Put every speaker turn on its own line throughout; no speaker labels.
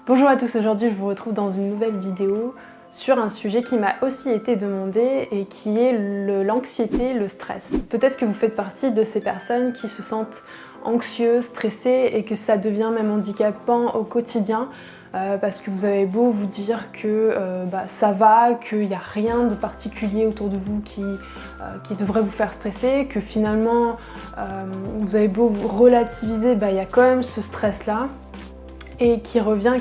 Bonjour à tous, aujourd'hui je vous retrouve dans une nouvelle vidéo sur un sujet qui m'a aussi été demandé et qui est l'anxiété, le stress. Peut-être que vous faites partie de ces personnes qui se sentent anxieuses, stressées et que ça devient même handicapant au quotidien parce que vous avez beau vous dire que ça va, qu'il n'y a rien de particulier autour de vous qui devrait vous faire stresser, que finalement vous avez beau vous relativiser, il y a quand même ce stress-là et qui revient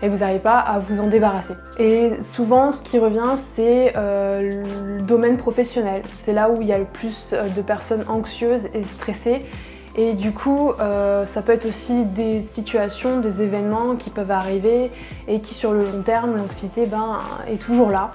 et vous n'arrivez pas à vous en débarrasser. Et souvent ce qui revient c'est le domaine professionnel, c'est là où il y a le plus de personnes anxieuses et stressées et du coup ça peut être aussi des situations, des événements qui peuvent arriver et qui sur le long terme, l'anxiété est toujours là.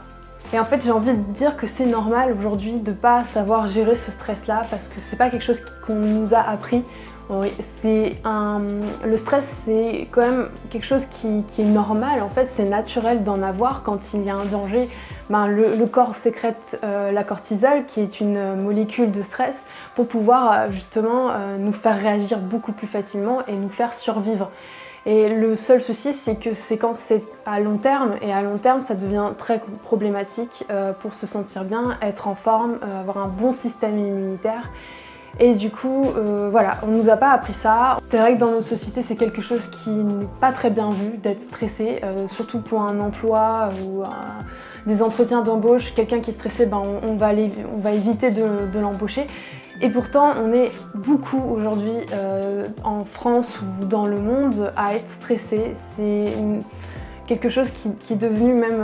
Et en fait j'ai envie de dire que c'est normal aujourd'hui de ne pas savoir gérer ce stress là parce que c'est pas quelque chose qu'on nous a appris. Oui, le stress c'est quand même quelque chose qui est normal, en fait c'est naturel d'en avoir quand il y a un danger. Le corps sécrète la cortisol qui est une molécule de stress pour pouvoir justement nous faire réagir beaucoup plus facilement et nous faire survivre. Et le seul souci c'est que c'est quand c'est à long terme et à long terme ça devient très problématique pour se sentir bien, être en forme, avoir un bon système immunitaire. Et du coup, voilà, on ne nous a pas appris ça. C'est vrai que dans notre société, c'est quelque chose qui n'est pas très bien vu d'être stressé, surtout pour un emploi ou des entretiens d'embauche. Quelqu'un qui est stressé, on va éviter de l'embaucher. Et pourtant, on est beaucoup aujourd'hui en France ou dans le monde à être stressé. C'est quelque chose qui est devenu même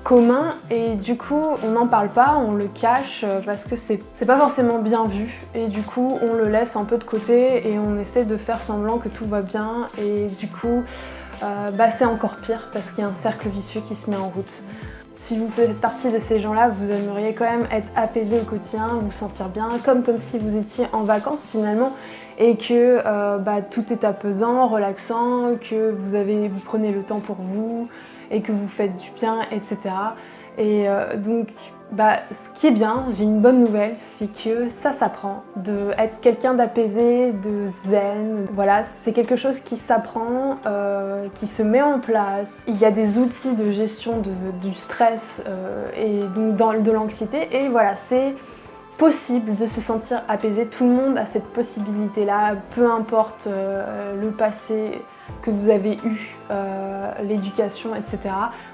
commun et du coup on n'en parle pas, on le cache parce que c'est pas forcément bien vu et du coup on le laisse un peu de côté et on essaie de faire semblant que tout va bien et du coup c'est encore pire parce qu'il y a un cercle vicieux qui se met en route. Si vous faites partie de ces gens-là, vous aimeriez quand même être apaisé au quotidien, vous sentir bien, comme si vous étiez en vacances finalement et que tout est apaisant, relaxant, que vous prenez le temps pour vous et que vous faites du bien, etc. Et donc, ce qui est bien, j'ai une bonne nouvelle, c'est que ça s'apprend. D'être quelqu'un d'apaisé, de zen, voilà, c'est quelque chose qui s'apprend, qui se met en place. Il y a des outils de gestion du stress et donc de l'anxiété et voilà, c'est possible de se sentir apaisé. Tout le monde a cette possibilité-là, peu importe le passé que vous avez eu, l'éducation, etc.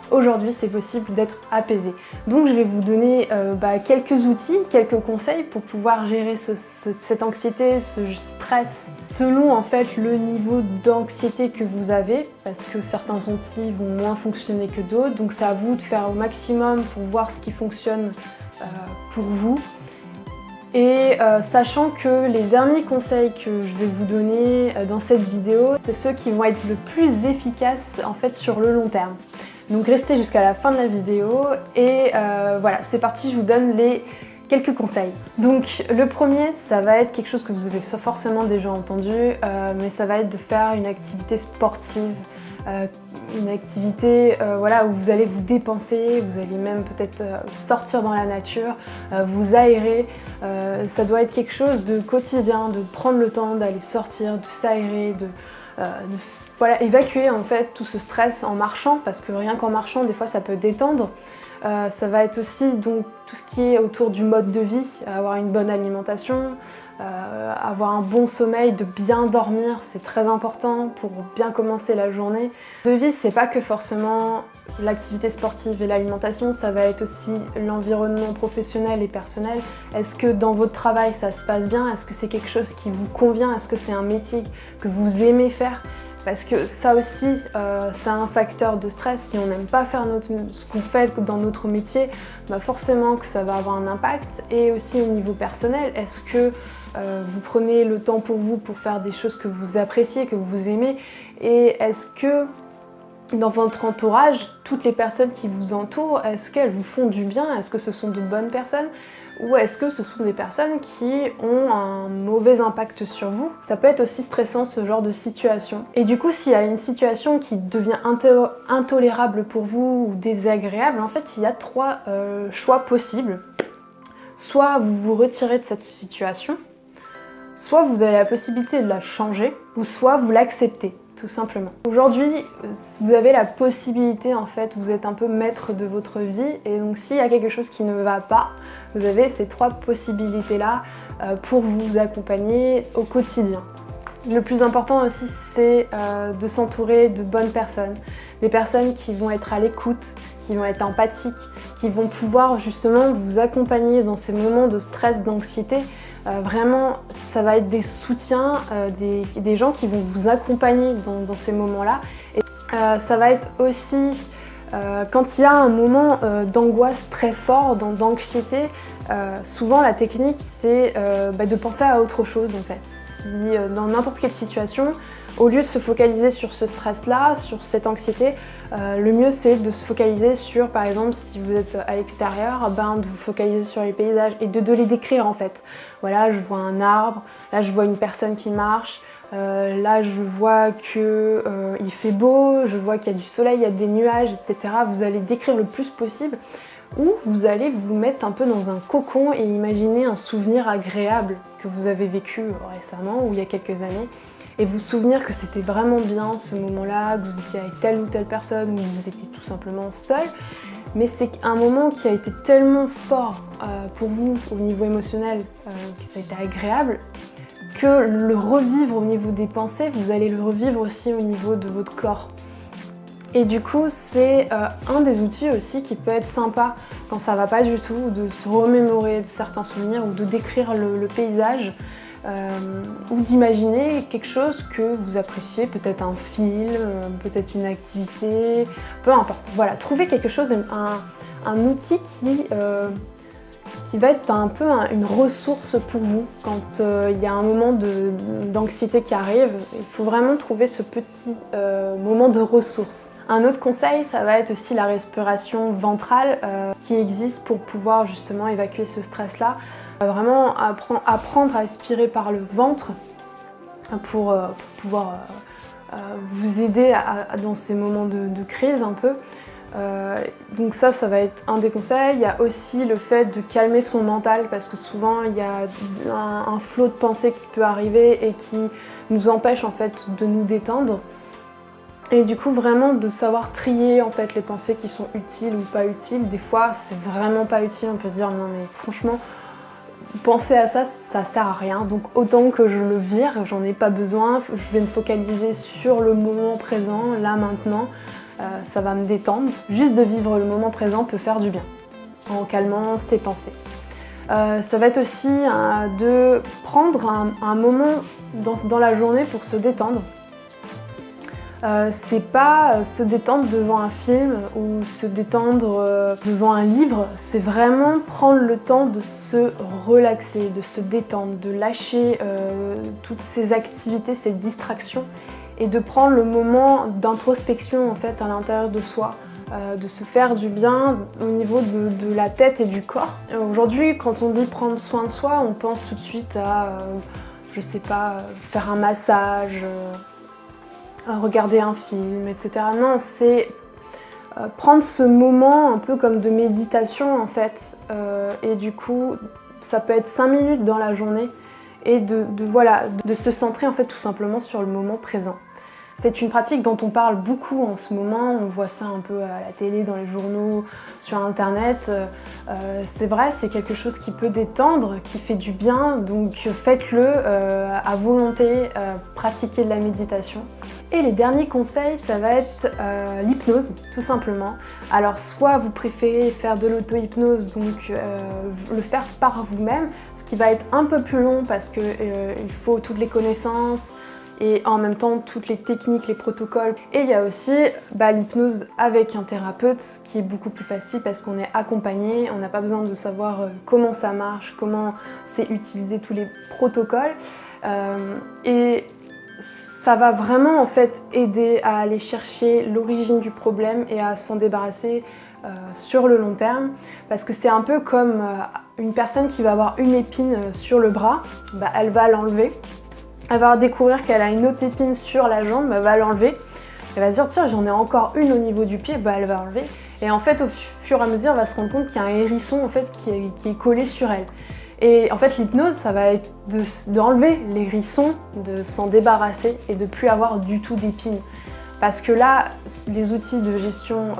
Aujourd'hui, c'est possible d'être apaisé. Donc je vais vous donner quelques outils, quelques conseils pour pouvoir gérer cette anxiété, ce stress, selon en fait le niveau d'anxiété que vous avez, parce que certains outils vont moins fonctionner que d'autres, donc c'est à vous de faire au maximum pour voir ce qui fonctionne pour vous. Et sachant que les derniers conseils que je vais vous donner dans cette vidéo, c'est ceux qui vont être le plus efficaces en fait sur le long terme. Donc restez jusqu'à la fin de la vidéo et voilà, c'est parti, je vous donne les quelques conseils. Donc le premier, ça va être quelque chose que vous avez forcément déjà entendu, mais ça va être de faire une activité sportive. Une activité où vous allez vous dépenser, vous allez même peut-être sortir dans la nature, vous aérer. Ça doit être quelque chose de quotidien, de prendre le temps d'aller sortir, de s'aérer, évacuer en fait tout ce stress en marchant, parce que rien qu'en marchant, des fois ça peut détendre. Ça va être aussi donc tout ce qui est autour du mode de vie, avoir une bonne alimentation, avoir un bon sommeil, de bien dormir, c'est très important pour bien commencer la journée. De vie, c'est pas que forcément l'activité sportive et l'alimentation, ça va être aussi l'environnement professionnel et personnel. Est-ce que dans votre travail ça se passe bien? Est-ce que c'est quelque chose qui vous convient? Est-ce que c'est un métier que vous aimez faire? Parce que ça aussi, c'est un facteur de stress. Si on n'aime pas faire ce qu'on fait dans notre métier, forcément que ça va avoir un impact. Et aussi au niveau personnel, est-ce que vous prenez le temps pour vous pour faire des choses que vous appréciez, que vous aimez? Et est-ce que dans votre entourage, toutes les personnes qui vous entourent, est-ce qu'elles vous font du bien? Est-ce que ce sont de bonnes personnes? Ou est-ce que ce sont des personnes qui ont un mauvais impact sur vous? Ça peut être aussi stressant ce genre de situation. Et du coup, s'il y a une situation qui devient intolérable pour vous ou désagréable, en fait, il y a trois choix possibles. Soit vous vous retirez de cette situation, soit vous avez la possibilité de la changer, ou soit vous l'acceptez. tout simplement. Aujourd'hui, vous avez la possibilité, en fait, vous êtes un peu maître de votre vie, et donc s'il y a quelque chose qui ne va pas, vous avez ces 3 possibilités-là pour vous accompagner au quotidien. Le plus important aussi, c'est de s'entourer de bonnes personnes, des personnes qui vont être à l'écoute, qui vont être empathiques, qui vont pouvoir justement vous accompagner dans ces moments de stress, d'anxiété. Vraiment, ça va être des soutiens, des gens qui vont vous accompagner dans ces moments-là. Et ça va être aussi quand il y a un moment d'angoisse très fort, d'anxiété, souvent la technique c'est de penser à autre chose en fait. Si dans n'importe quelle situation, au lieu de se focaliser sur ce stress-là, sur cette anxiété, le mieux c'est de se focaliser sur, par exemple, si vous êtes à l'extérieur, de vous focaliser sur les paysages et de les décrire en fait. Voilà, je vois un arbre, là je vois une personne qui marche, là je vois qu'il fait beau, je vois qu'il y a du soleil, il y a des nuages, etc. Vous allez décrire le plus possible, ou vous allez vous mettre un peu dans un cocon et imaginer un souvenir agréable que vous avez vécu récemment ou il y a quelques années, et vous souvenir que c'était vraiment bien ce moment-là, que vous étiez avec telle ou telle personne, ou vous étiez tout simplement seul, mais c'est un moment qui a été tellement fort pour vous au niveau émotionnel, que ça a été agréable, que le revivre au niveau des pensées, vous allez le revivre aussi au niveau de votre corps. Et du coup, c'est un des outils aussi qui peut être sympa quand ça va pas du tout, de se remémorer de certains souvenirs ou de décrire le paysage, ou d'imaginer quelque chose que vous appréciez, peut-être un film, peut-être une activité, peu importe. Voilà, trouvez quelque chose, un outil qui va être un peu une ressource pour vous quand il y a un moment d'anxiété qui arrive. Il faut vraiment trouver ce petit moment de ressource. Un autre conseil, ça va être aussi la respiration ventrale qui existe pour pouvoir justement évacuer ce stress-là. Vraiment apprendre à respirer par le ventre pour pouvoir vous aider dans ces moments de crise un peu. Donc ça va être un des conseils. Il y a aussi le fait de calmer son mental, parce que souvent il y a un flot de pensées qui peut arriver et qui nous empêche en fait de nous détendre. Et du coup vraiment de savoir trier en fait les pensées qui sont utiles ou pas utiles. Des fois c'est vraiment pas utile, on peut se dire non mais franchement penser à ça, ça sert à rien, donc autant que je le vire, j'en ai pas besoin, je vais me focaliser sur le moment présent, là maintenant. Ça va me détendre. Juste de vivre le moment présent peut faire du bien, en calmant ses pensées. Ça va être aussi de prendre un moment dans la journée pour se détendre. C'est pas se détendre devant un film ou se détendre devant un livre, c'est vraiment prendre le temps de se relaxer, de se détendre, de lâcher toutes ces activités, ces distractions, et de prendre le moment d'introspection en fait à l'intérieur de soi, de se faire du bien au niveau de la tête et du corps. Aujourd'hui, quand on dit prendre soin de soi, on pense tout de suite à, je sais pas, faire un massage, regarder un film, etc. Non, c'est prendre ce moment un peu comme de méditation en fait, et du coup, ça peut être 5 minutes dans la journée, et de se centrer en fait tout simplement sur le moment présent. C'est une pratique dont on parle beaucoup en ce moment, on voit ça un peu à la télé, dans les journaux, sur internet. C'est vrai, c'est quelque chose qui peut détendre, qui fait du bien, donc faites-le à volonté, pratiquez de la méditation. Et les derniers conseils, ça va être l'hypnose, tout simplement. Alors soit vous préférez faire de l'auto-hypnose, donc le faire par vous-même, ce qui va être un peu plus long parce qu'il faut toutes les connaissances, et en même temps toutes les techniques, les protocoles. Et il y a aussi l'hypnose avec un thérapeute qui est beaucoup plus facile parce qu'on est accompagné, on n'a pas besoin de savoir comment ça marche, comment c'est utilisé, tous les protocoles. Et ça va vraiment en fait aider à aller chercher l'origine du problème et à s'en débarrasser sur le long terme, parce que c'est un peu comme une personne qui va avoir une épine sur le bras, elle va l'enlever. Elle va découvrir qu'elle a une autre épine sur la jambe, elle va l'enlever. Elle va se dire tiens, j'en ai encore une au niveau du pied, elle va enlever. Et en fait au fur et à mesure elle va se rendre compte qu'il y a un hérisson en fait qui est collé sur elle. Et en fait, l'hypnose, ça va être d'enlever les hérissons, de s'en débarrasser et de plus avoir du tout d'épines. Parce que là, les outils de gestion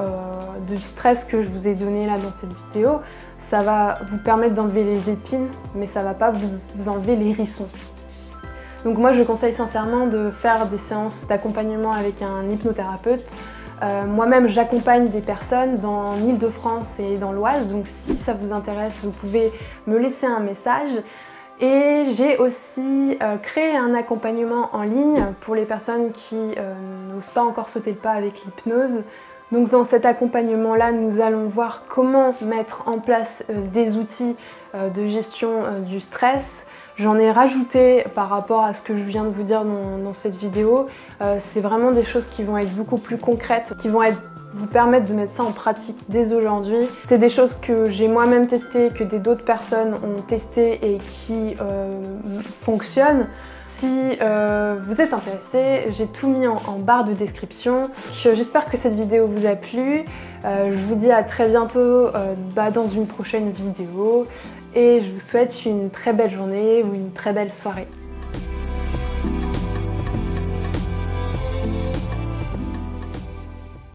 du stress que je vous ai donnés là dans cette vidéo, ça va vous permettre d'enlever les épines, mais ça ne va pas vous enlever les hérissons. Donc moi, je conseille sincèrement de faire des séances d'accompagnement avec un hypnothérapeute. Moi-même, j'accompagne des personnes dans l'Île-de-France et dans l'Oise, donc si ça vous intéresse, vous pouvez me laisser un message. Et j'ai aussi créé un accompagnement en ligne pour les personnes qui n'osent pas encore sauter le pas avec l'hypnose. Donc dans cet accompagnement-là, nous allons voir comment mettre en place des outils de gestion du stress. J'en ai rajouté par rapport à ce que je viens de vous dire dans cette vidéo. C'est vraiment des choses qui vont être beaucoup plus concrètes, qui vont vous permettre de mettre ça en pratique dès aujourd'hui. C'est des choses que j'ai moi-même testées, que d'autres personnes ont testées et qui fonctionnent. Si vous êtes intéressé, j'ai tout mis en barre de description. J'espère que cette vidéo vous a plu. Je vous dis à très bientôt dans une prochaine vidéo et je vous souhaite une très belle journée ou une très belle soirée.